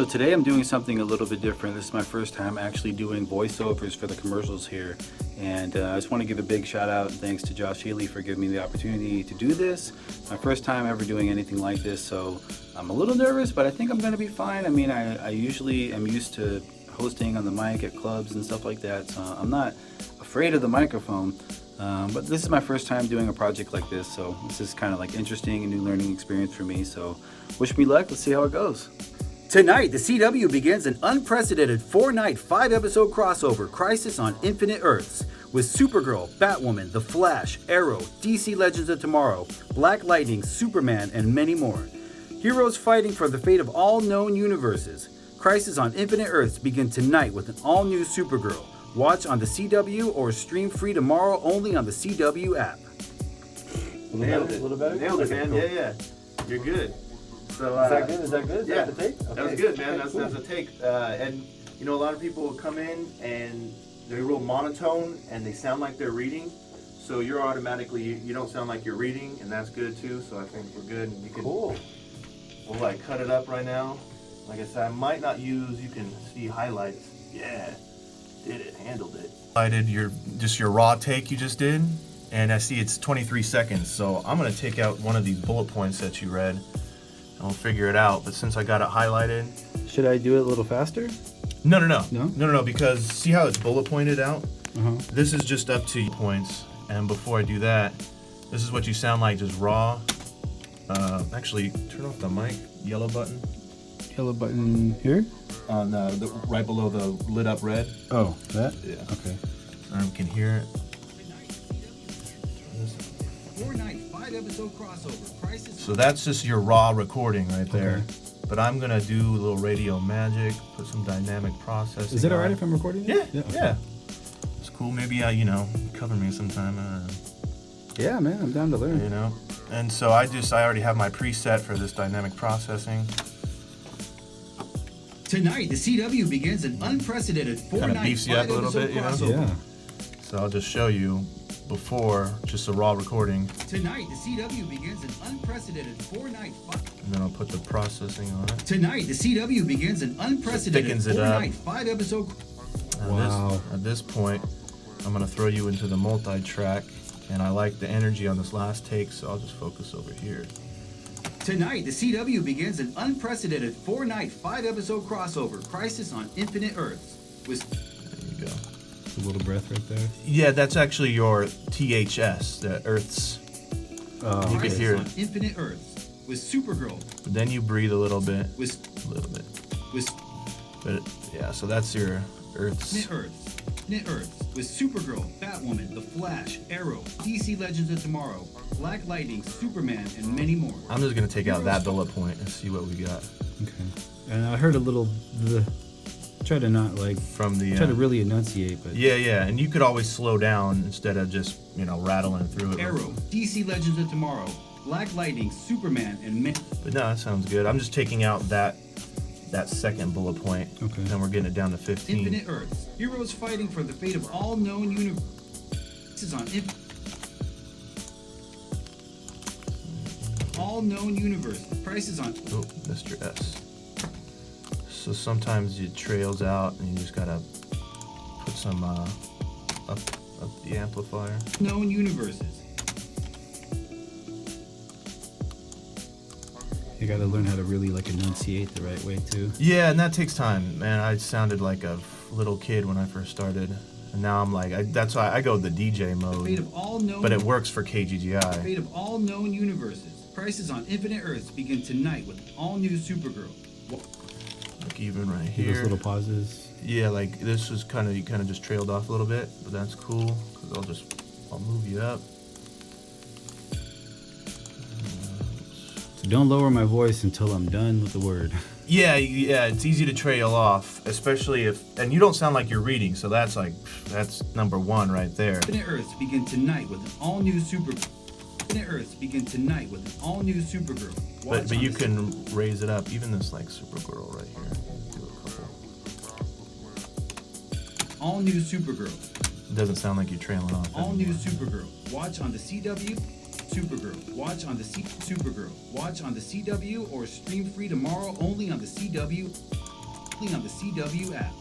So today I'm doing something a little bit different. This is my first time actually doing voiceovers for the commercials here. And I just want to give a big shout out and thanks to Josh Healy for giving me the opportunity to do this. My first time ever doing anything like this, so I'm a little nervous, but I think I'm going to be fine. I mean, I usually am used to hosting on the mic at clubs and stuff like that, so I'm not afraid of the microphone. But this is my first time doing a project like this, so this is kind of like interesting and new learning experience for me. So wish me luck. Let's see how it goes. Tonight, the CW begins an unprecedented 4-night, 5-episode crossover Crisis on Infinite Earths with Supergirl, Batwoman, The Flash, Arrow, DC Legends of Tomorrow, Black Lightning, Superman, and many more. Heroes fighting for the fate of all known universes. Crisis on Infinite Earths begin tonight with an all-new Supergirl. Watch on the CW or stream free tomorrow only on the CW app. Nailed it. A little better? Nailed it, man. Cool. Yeah. You're good. So, is that good? Is that good? Yeah. Is that the take? Okay. That was good, man. Okay, That's a take. And, you know, a lot of people will come in and they're real monotone and they sound like they're reading. So you're automatically, you don't sound like you're reading, and that's good too. So I think we're good. You can, cool. We'll like cut it up right now. Like I said, I might not use, you can see highlights. Yeah. Did it, handled it. I did your raw take you just did, and I see it's 23 seconds, so I'm gonna take out one of these bullet points that you read, and we'll figure it out. But since I got it highlighted, Should I do it a little faster? No, because see how it's bullet pointed out? Uh-huh. This is just up to points, and before I do that, this is what you sound like, just raw. Actually, turn off the mic, yellow button. Yellow button here? On the right below the lit up red. Oh, that? Yeah. Okay. I can hear it. 4-night, 5-episode crossover. Crisis. So that's just your raw recording right there. Okay. But I'm gonna do a little radio magic, put some dynamic processing. Is it on. alright if I'm recording? Yeah, Okay. yeah. It's cool. Maybe cover me sometime. I don't know. Yeah, man, I'm down to learn. You know. And so I already have my preset for this dynamic processing. Tonight, the CW begins an unprecedented 4-night, beefs you up a little bit, you know? crossover. Yeah. So I'll just show you before, just a raw recording, Tonight, the CW begins an unprecedented 4-night. and then I'll put the processing on it. Tonight, the CW begins an unprecedented thickens it up. 4-night, 5-episode. Wow. At this point, I'm gonna throw you into the multi-track, and I like the energy on this last take, so I'll just focus over here. Tonight, the CW begins an unprecedented 4-night, 5-episode crossover Crisis on Infinite Earths. There you go. A little breath right there. Yeah, that's actually your THS, the Earth's. Oh, You can Crisis hear on it. Infinite Earths with Supergirl. But then you breathe a little bit. With But yeah, so that's your Earth's. Infinite Earths with Supergirl, Batwoman, The Flash, Arrow, DC Legends of Tomorrow, Black Lightning, Superman, and many more. I'm just gonna take out that bullet point and see what we got okay. And I heard a little, try to not like, from the. try to really enunciate, but. Yeah, and you could always slow down instead of just rattling through it. Arrow, DC Legends of Tomorrow, Black Lightning, Superman, and many. But no, that sounds good. I'm just taking out that second bullet point. Okay. And we're getting it down to 15. Infinite Earths. Heroes fighting for the fate of all known universes. This is on all known universes. Prices on. Oh, Mr. S. So sometimes it trails out, and you just gotta put some up the amplifier. Known universes. You gotta learn how to really like enunciate the right way too. Yeah, and that takes time, man. I sounded like a little kid when I first started, and now I'm like, that's why I go the DJ mode. Fate of all known. But it works for KGGI. Fate of all known universes. Prices on Infinite Earths begin tonight with all new Supergirl. Like even right Those here. little pauses. Yeah, like this was you kind of just trailed off a little bit, but that's cool because I'll move you up. So don't lower my voice until I'm done with the word. Yeah, it's easy to trail off, especially and you don't sound like you're reading, so that's number one right there. Infinite Earths begin tonight with an all new Supergirl. Infinite Earths begin tonight with an all new Supergirl. But you can raise it up, even this like Supergirl right here. Do a couple. All new Supergirl. It doesn't sound like you're trailing off. All new anymore. Supergirl. Watch on the CW. Supergirl. Watch on the Supergirl. Watch on the CW or stream free tomorrow only on the CW. only on the CW app.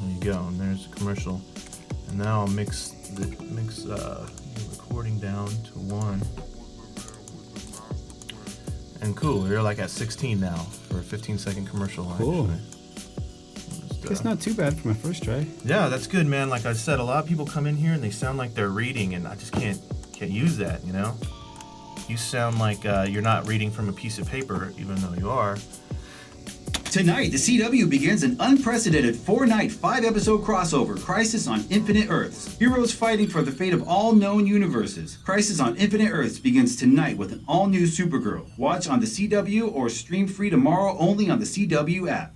There you go, and there's the commercial. And now I'll mix the recording down to 1. And cool, you're like at 16 now for a 15-second commercial. Cool. Actually. It's not too bad for my first try. Yeah, that's good, man. Like I said, a lot of people come in here and they sound like they're reading, and I just can't use that, you know? You sound like you're not reading from a piece of paper, even though you are. Tonight, the CW begins an unprecedented 4-night, 5-episode crossover, Crisis on Infinite Earths. Heroes fighting for the fate of all known universes. Crisis on Infinite Earths begins tonight with an all-new Supergirl. Watch on the CW or stream free tomorrow only on the CW app.